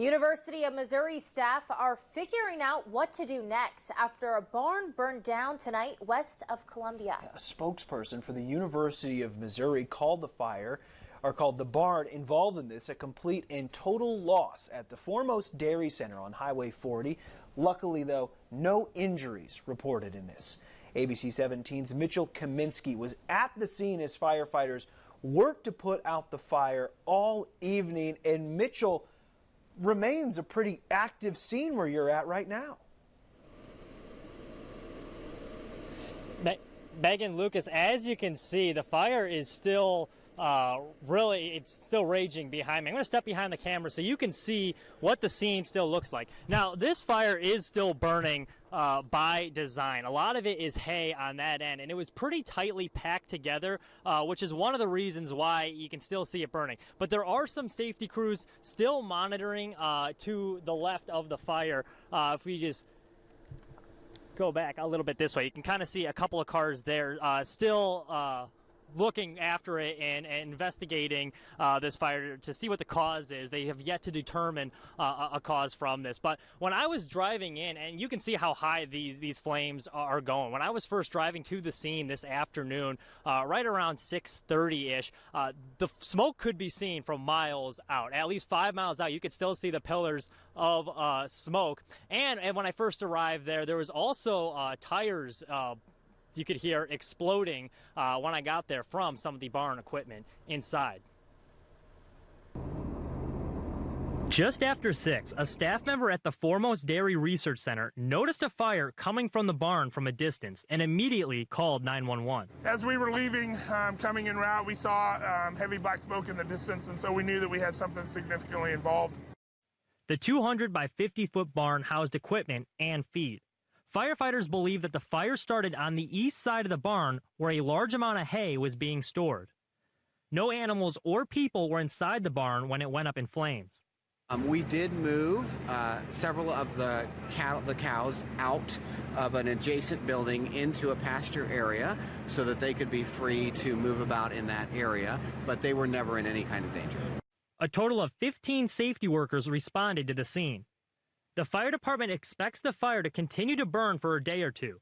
University of Missouri staff are figuring out what to do next after a barn burned down tonight west of Columbia. A spokesperson for the University of Missouri called the barn involved in this a complete and total loss at the Foremost Dairy Center on Highway 40. Luckily, though, no injuries reported in this. ABC 17's Mitchell Kaminsky was at the scene as firefighters worked to put out the fire all evening, and Mitchell, remains a pretty active scene where you're at right now. Megan, Lucas, as you can see, the fire is still it's still raging behind me. I'm going to step behind the camera so you can see what the scene still looks like. Now, this fire is still burning by design. A lot of it is hay on that end, and it was pretty tightly packed together, which is one of the reasons why you can still see it burning. But there are some safety crews still monitoring to the left of the fire. If we just go back a little bit this way, you can kind of see a couple of cars there still looking after it and investigating this fire to see what the cause is. They have yet to determine a cause from this. But when I was driving in, and you can see how high these flames are going. When I was first driving to the scene this afternoon, right around 6:30-ish, the smoke could be seen from miles out. At least 5 miles out, you could still see the pillars of smoke. And when I first arrived there was also tires you could hear exploding when I got there from some of the barn equipment inside. Just after 6, a staff member at the Foremost Dairy Research Center noticed a fire coming from the barn from a distance and immediately called 911. As we were leaving, coming en route, we saw heavy black smoke in the distance, and so we knew that we had something significantly involved. The 200 by 50-foot barn housed equipment and feed. Firefighters believe that the fire started on the east side of the barn where a large amount of hay was being stored. No animals or people were inside the barn when it went up in flames. We did move several of the cows out of an adjacent building into a pasture area so that they could be free to move about in that area, but they were never in any kind of danger. A total of 15 safety workers responded to the scene. The fire department expects the fire to continue to burn for a day or two.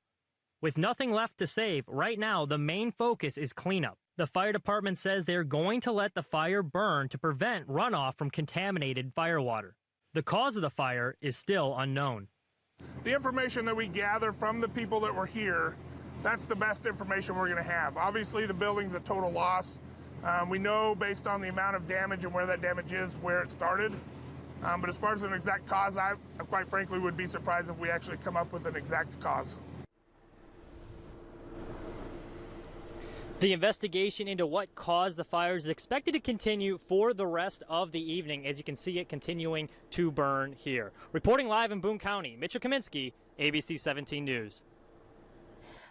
With nothing left to save, right now the main focus is cleanup. The fire department says they're going to let the fire burn to prevent runoff from contaminated firewater. The cause of the fire is still unknown. The information that we gather from the people that were here, that's the best information we're going to have. Obviously, the building's a total loss. We know based on the amount of damage and where that damage is, where it started. But as far as an exact cause, I quite frankly would be surprised if we actually come up with an exact cause. The investigation into what caused the fires is expected to continue for the rest of the evening, as you can see it continuing to burn here. Reporting live in Boone County, Mitchell Kaminsky, ABC 17 News.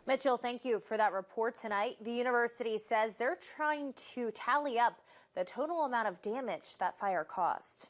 Mitchell, thank you for that report tonight. The university says they're trying to tally up the total amount of damage that fire caused.